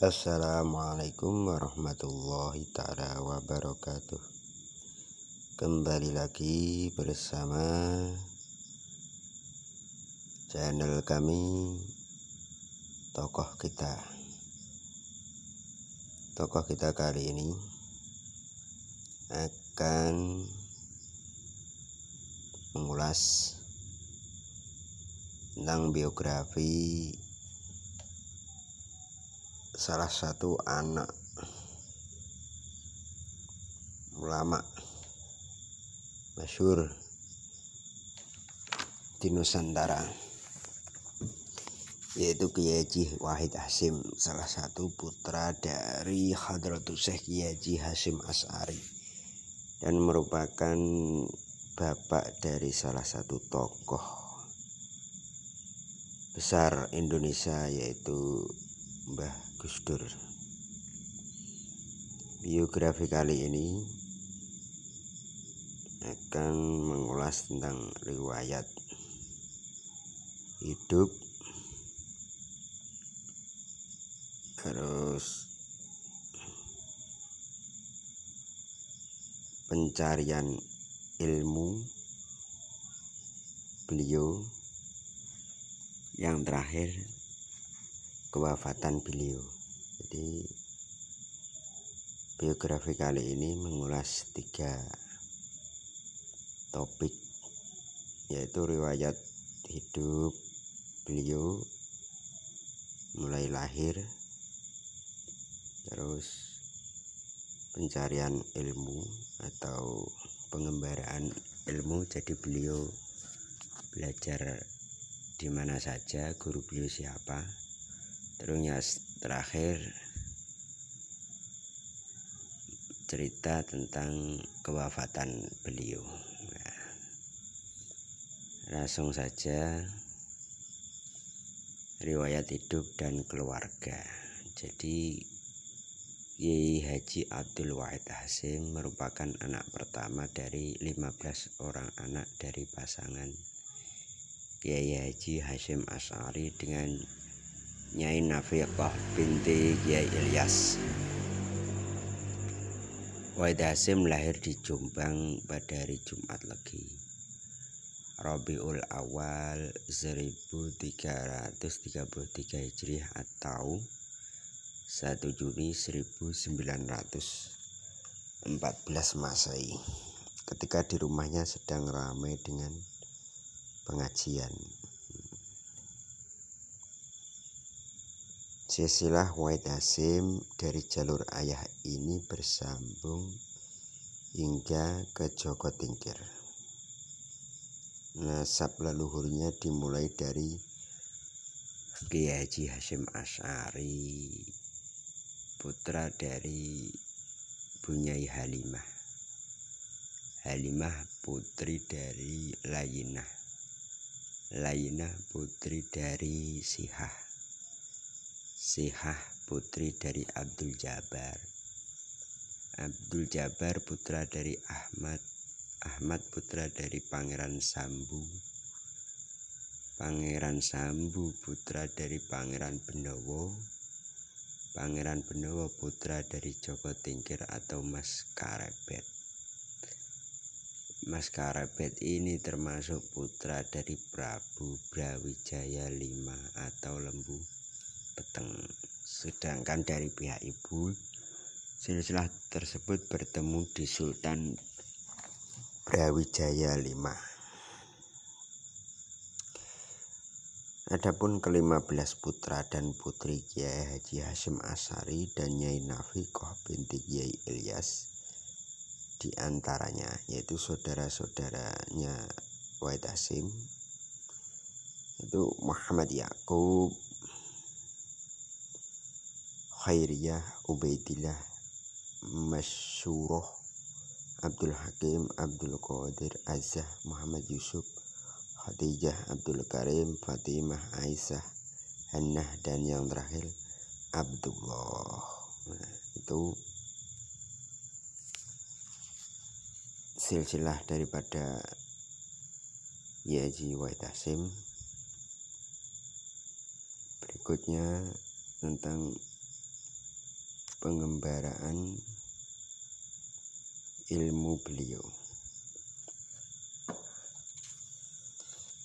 Assalamualaikum warahmatullahi ta'ala wabarakatuh. Kembali lagi bersama channel kami Tokoh Kita. Tokoh Kita kali ini akan mengulas tentang biografi salah satu anak ulama masyhur di Nusantara, yaitu Kiai Haji Wahid Hasyim, salah satu putra dari Hadratus Syekh Kiai Haji Hasyim Asy'ari dan merupakan bapak dari salah satu tokoh besar Indonesia, yaitu Mbah Gus Dur. Biografi kali ini akan mengulas tentang riwayat hidup, terus pencarian ilmu beliau, yang terakhir kewafatan beliau. Jadi biografi kali ini mengulas 3 topik, yaitu riwayat hidup beliau mulai lahir, terus pencarian ilmu atau pengembaraan ilmu, jadi beliau belajar di mana saja, guru beliau siapa. Terus terakhir cerita tentang kewafatan beliau. Nah, langsung saja riwayat hidup dan keluarga. Jadi Kiai Haji Abdul Wahid Hasyim merupakan anak pertama dari 15 orang anak dari pasangan Kiai Haji Hasyim Asy'ari dengan Nyai Nafiqah binti Kiai Ilyas. Wahid Hasyim lahir di Jombang pada hari Jumat Legi, Rabiul Awal 1333 Hijriah atau 1 Juni 1914 Masehi, ketika di rumahnya sedang ramai dengan pengajian. Silsilah Wahid Hasyim dari jalur ayah ini bersambung hingga ke Joko Tingkir. Nasab leluhurnya dimulai dari Kiai Haji Hasyim Asy'ari, putra dari Bunyai Halimah. Halimah putri dari Layinah. Layinah putri dari Sihah. Sihah putri dari Abdul Jabbar. Abdul Jabbar putra dari Ahmad. Ahmad putra dari Pangeran Sambu. Pangeran Sambu putra dari Pangeran Benowo. Pangeran Benowo putra dari Joko Tingkir atau Mas Karebet. Mas Karebet ini termasuk putra dari Prabu Brawijaya V atau Lembu Peteng. Sedangkan dari pihak ibu, silsilah tersebut bertemu di Sultan Brawijaya V. Adapun ke-15 putra dan putri Kiai Haji Hasyim Asy'ari dan Nyai Nafiqah binti Kiai Ilyas, di antaranya yaitu saudara-saudaranya Wahid Hasyim, itu Muhammad Yaqub, Khairiyah, Ubaidillah, Masyuroh, Abdul Hakim, Abdul Qadir, Azzah, Muhammad Yusuf, Khadijah, Abdul Karim, Fatimah, Aisyah, Hannah, dan yang terakhir Abdullah. Nah, itu silsilah daripada Haji Wahid Hasyim. Berikutnya tentang pengembaraan ilmu beliau.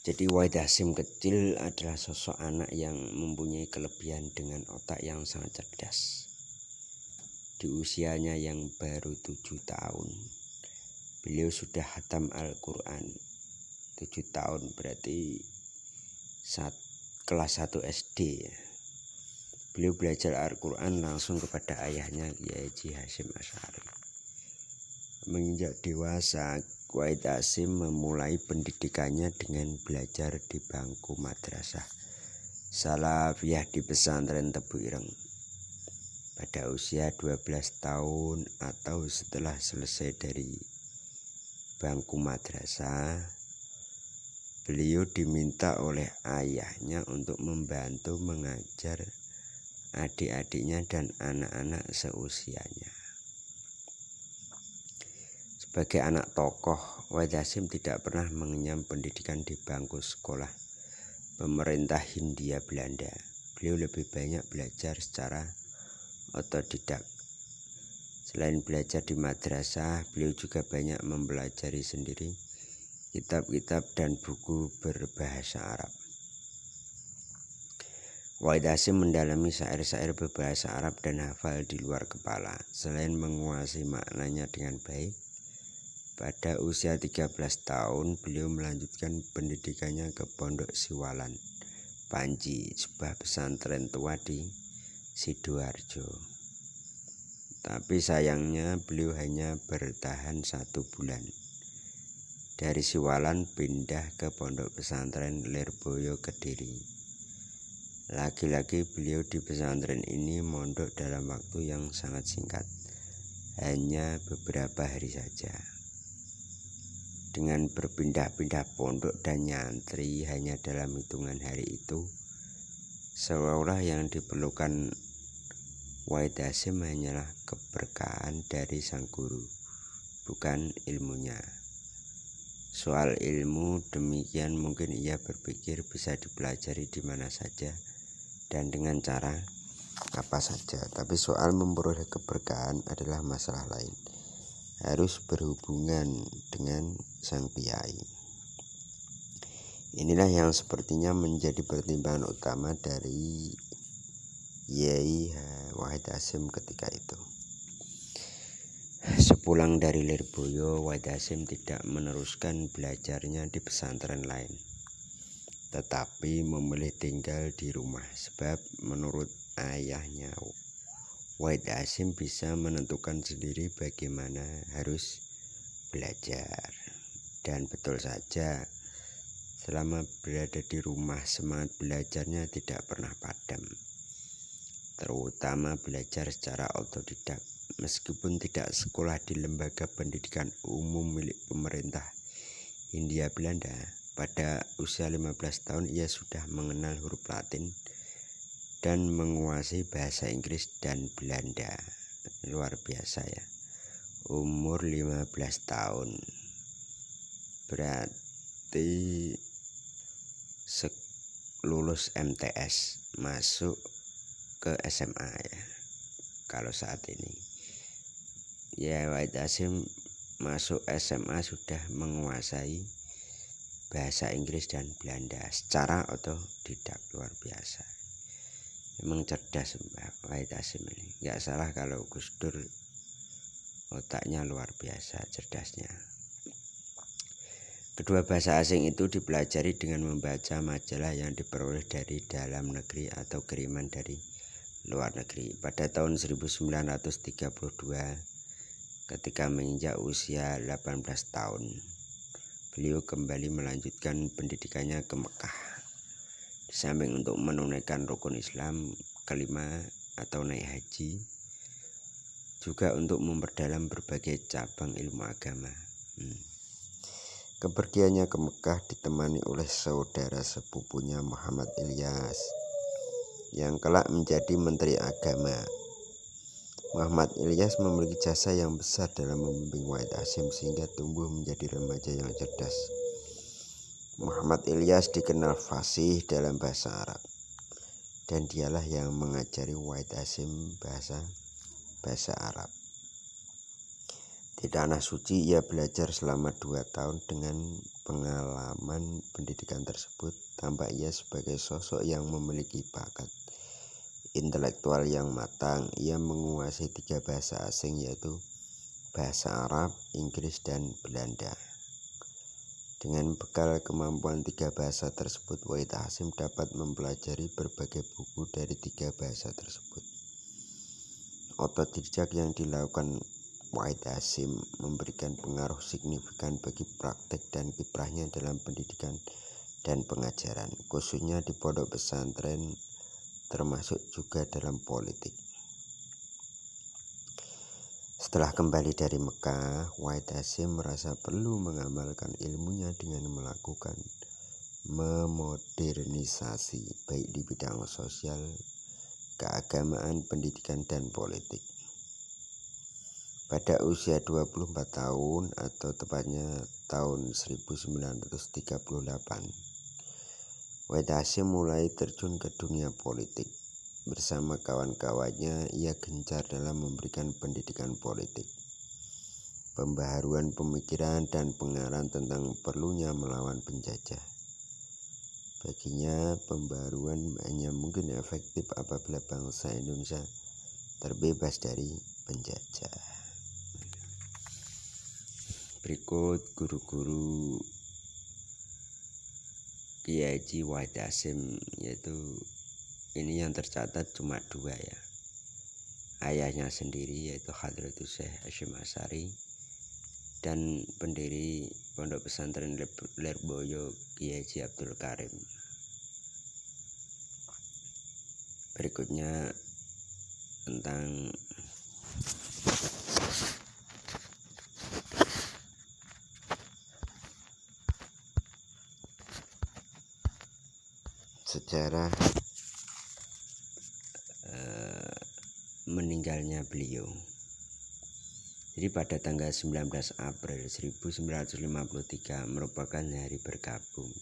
Jadi Wahid Hasyim kecil adalah sosok anak yang mempunyai kelebihan dengan otak yang sangat cerdas. Di usianya yang baru 7 tahun, beliau sudah khatam Al-Quran. 7 tahun berarti kelas 1 SD ya. Beliau belajar Al-Quran langsung kepada ayahnya Haji Hasyim Asy'ari. Menginjak dewasa, Wahid Hasyim memulai pendidikannya dengan belajar di bangku madrasah Salafiyah di pesantren Tebu Ireng. Pada usia 12 tahun atau setelah selesai dari bangku madrasah, beliau diminta oleh ayahnya untuk membantu mengajar adik-adiknya dan anak-anak seusianya. Sebagai anak tokoh, Wahid Hasyim tidak pernah mengenyam pendidikan di bangku sekolah pemerintah Hindia Belanda. Beliau lebih banyak belajar secara otodidak. Selain belajar di madrasah, beliau juga banyak mempelajari sendiri kitab-kitab dan buku berbahasa Arab. Wahid Hasyim mendalami syair-syair berbahasa Arab dan hafal di luar kepala. Selain menguasai maknanya dengan baik, pada usia 13 tahun beliau melanjutkan pendidikannya ke Pondok Siwalan, Panji, sebuah pesantren tua di Sidoarjo. Tapi sayangnya beliau hanya bertahan 1 bulan. Dari Siwalan pindah ke Pondok Pesantren Lirboyo Kediri. Lagi-lagi beliau di pesantren ini mondok dalam waktu yang sangat singkat, hanya beberapa hari saja. Dengan berpindah-pindah pondok dan nyantri hanya dalam hitungan hari itu, seolah-olah yang diperlukan Wahid Hasyim hanyalah keberkahan dari sang guru, bukan ilmunya. Soal ilmu demikian mungkin ia berpikir bisa dipelajari di mana saja dan dengan cara apa saja. Tapi soal memperoleh keberkahan adalah masalah lain, harus berhubungan dengan sang kiai. Inilah yang sepertinya menjadi pertimbangan utama dari Kiai Wahid Hasyim ketika itu. Sepulang dari Lirboyo, Wahid Hasyim tidak meneruskan belajarnya di pesantren lain, tetapi memilih tinggal di rumah sebab menurut ayahnya, Wahid Hasyim bisa menentukan sendiri bagaimana harus belajar. Dan betul saja, selama berada di rumah semangat belajarnya tidak pernah padam, terutama belajar secara otodidak. Meskipun tidak sekolah di lembaga pendidikan umum milik pemerintah Hindia Belanda, pada usia 15 tahun ia sudah mengenal huruf Latin dan menguasai bahasa Inggris dan Belanda. Luar biasa ya. Umur 15 tahun. Berarti lulus MTS, masuk ke SMA ya. Kalau saat ini ya, Wahid Hasyim masuk SMA sudah menguasai bahasa Inggris dan Belanda secara otodidak. Luar biasa. Memang cerdas Wahid Hasyim ini. Nggak salah kalau Gus Dur otaknya luar biasa cerdasnya. Kedua bahasa asing itu dipelajari dengan membaca majalah yang diperoleh dari dalam negeri atau kiriman dari luar negeri. Pada tahun 1932, ketika menginjak usia 18 tahun, beliau kembali melanjutkan pendidikannya ke Mekah. Di samping untuk menunaikan rukun Islam kelima atau naik haji, juga untuk memperdalam berbagai cabang ilmu agama. Kepergiannya ke Mekah ditemani oleh saudara sepupunya Muhammad Ilyas yang kelak menjadi Menteri Agama. Muhammad Ilyas memiliki jasa yang besar dalam membimbing Wahid Hasyim sehingga tumbuh menjadi remaja yang cerdas. Muhammad Ilyas dikenal fasih dalam bahasa Arab, dan dialah yang mengajari Wahid Hasyim bahasa Arab. Di Tanah Suci ia belajar selama 2 tahun. Dengan pengalaman pendidikan tersebut, tampak ia sebagai sosok yang memiliki bakat intelektual yang matang. Ia menguasai 3 bahasa asing, yaitu bahasa Arab, Inggris, dan Belanda. Dengan bekal kemampuan 3 bahasa tersebut, Wahid Hasyim dapat mempelajari berbagai buku dari 3 bahasa tersebut. Otodidak yang dilakukan Wahid Hasyim memberikan pengaruh signifikan bagi praktek dan kiprahnya dalam pendidikan dan pengajaran, khususnya di pondok pesantren, termasuk juga dalam politik. Setelah kembali dari Mekah, Wahid Hasyim merasa perlu mengamalkan ilmunya dengan melakukan memodernisasi baik di bidang sosial, keagamaan, pendidikan, dan politik. Pada usia 24 tahun atau tepatnya tahun 1938, Wahid Hasyim mulai terjun ke dunia politik. Bersama kawan-kawannya, ia gencar dalam memberikan pendidikan politik, pembaharuan pemikiran, dan pengarahan tentang perlunya melawan penjajah. Baginya, pembaharuan hanya mungkin efektif apabila bangsa Indonesia terbebas dari penjajah. Berikut guru-guru Kiai Haji Wahid Hasyim, yaitu ini yang tercatat cuma 2 ya. Ayahnya sendiri yaitu Hadratus Syekh Hasyim Asy'ari dan pendiri Pondok Pesantren Lirboyo Kiai Haji Abdul Karim. Berikutnya tentang sejarah meninggalnya beliau. Jadi pada tanggal 19 April 1953 merupakan hari berkabung.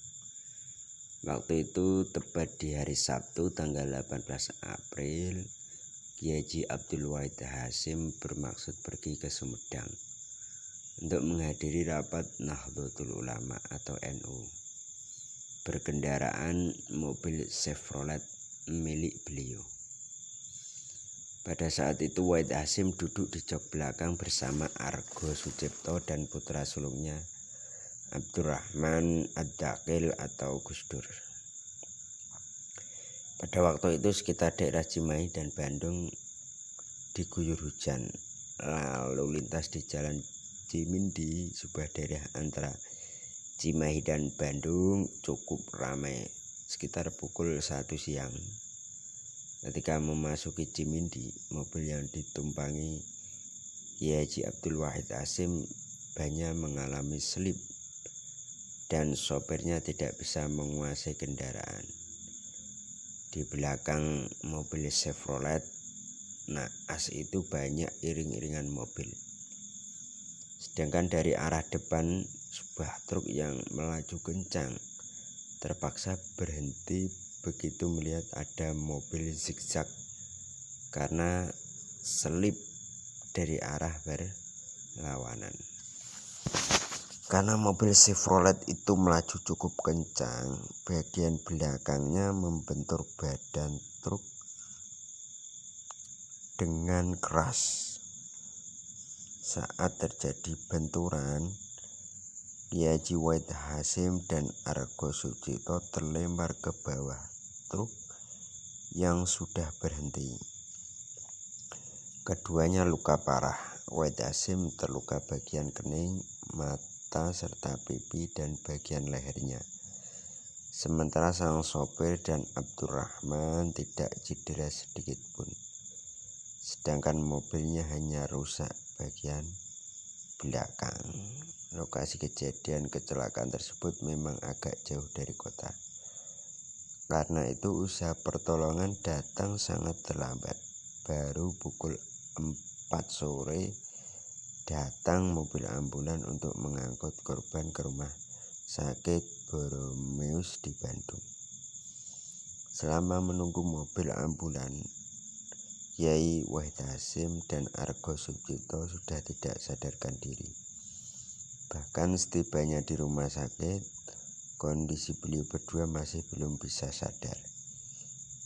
Waktu itu tepat di hari Sabtu tanggal 18 April, Kiai Haji Abdul Wahid Hasyim bermaksud pergi ke Sumedang untuk menghadiri rapat Nahdlatul Ulama atau NU berkendaraan mobil Chevrolet milik beliau. Pada saat itu Wahid Hasyim duduk di jok belakang bersama Argo Sucipto dan putra sulungnya Abdurrahman Ad-Daqil atau Gus Dur. Pada waktu itu sekitar daerah Cimahi dan Bandung diguyur hujan. Lalu lintas di jalan Cimindi, sebuah daerah antara Cimahi dan Bandung, cukup ramai. Sekitar pukul 1 siang. Ketika memasuki Cimindi, mobil yang ditumpangi Kiai Haji Abdul Wahid Hasyim banyak mengalami selip dan sopirnya tidak bisa menguasai kendaraan. Di belakang mobil Chevrolet naas itu banyak iring-iringan mobil. Sedangkan dari arah depan sebuah truk yang melaju kencang terpaksa berhenti begitu melihat ada mobil zigzag karena selip dari arah berlawanan. Karena mobil Chevrolet itu melaju cukup kencang, bagian belakangnya membentur badan truk dengan keras. Saat terjadi benturan, Kiai Haji Wahid Hasyim dan Argo Sucipto terlempar ke bawah truk yang sudah berhenti. Keduanya luka parah. Wahid Hasyim terluka bagian kening, mata, serta pipi dan bagian lehernya. Sementara sang sopir dan Abdurrahman tidak cedera sedikit pun. Sedangkan mobilnya hanya rusak bagian belakang. Lokasi kejadian kecelakaan tersebut memang agak jauh dari kota. Karena itu usaha pertolongan datang sangat terlambat. Baru pukul 4 sore datang mobil ambulan untuk mengangkut korban ke rumah sakit Boromeus di Bandung. Selama menunggu mobil ambulan, Kiai Wahid Hasyim dan Argo Sucipto sudah tidak sadarkan diri. Bahkan setibanya di rumah sakit, kondisi beliau berdua masih belum bisa sadar.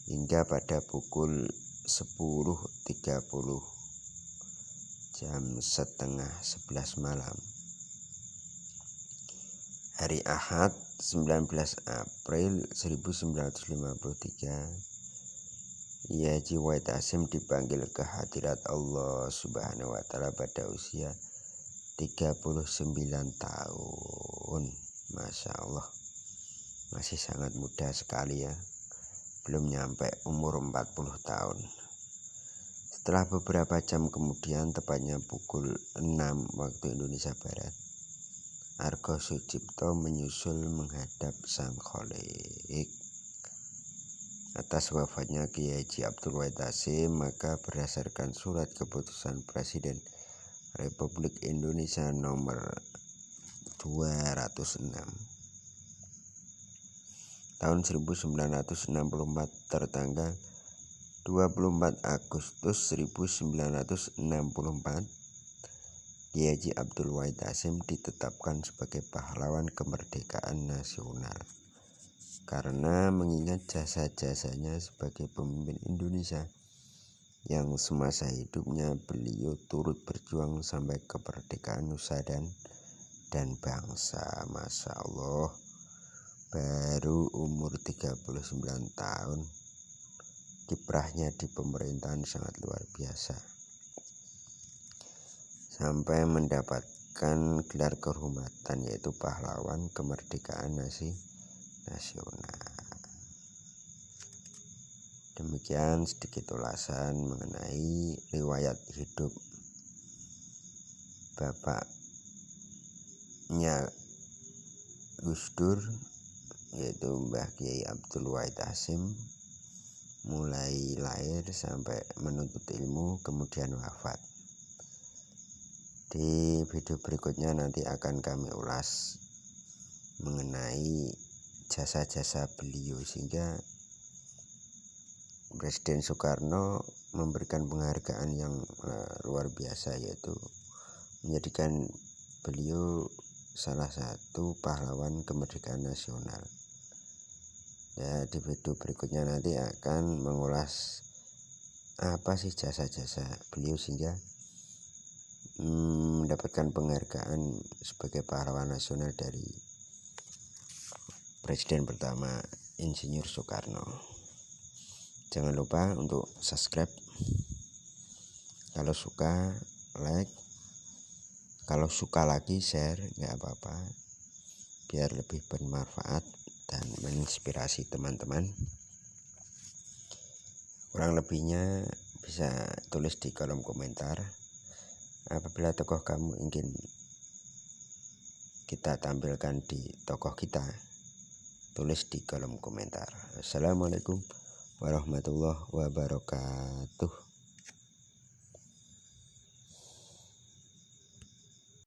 Hingga pada pukul 10.30 jam setengah 11 malam hari Ahad 19 April 1953, Haji Wahid Hasyim dipanggil ke hadirat Allah Subhanahu wa Ta'ala pada usia 39 tahun. Masya Allah, masih sangat muda sekali ya, belum nyampe umur 40 tahun. Setelah beberapa jam kemudian, tepatnya pukul 6 waktu Indonesia Barat, Argo Sucipto menyusul menghadap Sang Khalik. Atas wafatnya Kiai Haji Abdul Wahid Hasyim, maka berdasarkan surat keputusan Presiden Republik Indonesia nomor 206 tahun 1964 tertanggal 24 Agustus 1964, Kiai Haji Abdul Wahid Hasyim ditetapkan sebagai pahlawan kemerdekaan nasional karena mengingat jasa-jasanya sebagai pemimpin Indonesia yang semasa hidupnya beliau turut berjuang sampai kemerdekaan nusa dan bangsa. Masya Allah, baru umur 39 tahun, kiprahnya di pemerintahan sangat luar biasa, sampai mendapatkan gelar kehormatan yaitu pahlawan kemerdekaan nasional. Demikian sedikit ulasan mengenai riwayat hidup bapaknya Gus Dur, yaitu Mbah Kiai Abdul Wahid Hasyim, mulai lahir sampai menuntut ilmu kemudian wafat. Di video berikutnya nanti akan kami ulas mengenai jasa-jasa beliau sehingga Presiden Soekarno memberikan penghargaan yang luar biasa, yaitu menjadikan beliau salah satu pahlawan kemerdekaan nasional. Ya, di video berikutnya nanti akan mengulas apa sih jasa-jasa beliau sehingga mendapatkan penghargaan sebagai pahlawan nasional dari Presiden pertama Insinyur Soekarno. Jangan lupa untuk subscribe, kalau suka like, kalau suka lagi share, nggak apa-apa, biar lebih bermanfaat dan menginspirasi teman-teman. Kurang lebihnya bisa tulis di kolom komentar. Apabila tokoh kamu ingin kita tampilkan di tokoh kita, tulis di kolom komentar. Assalamualaikum warahmatullahi wabarakatuh.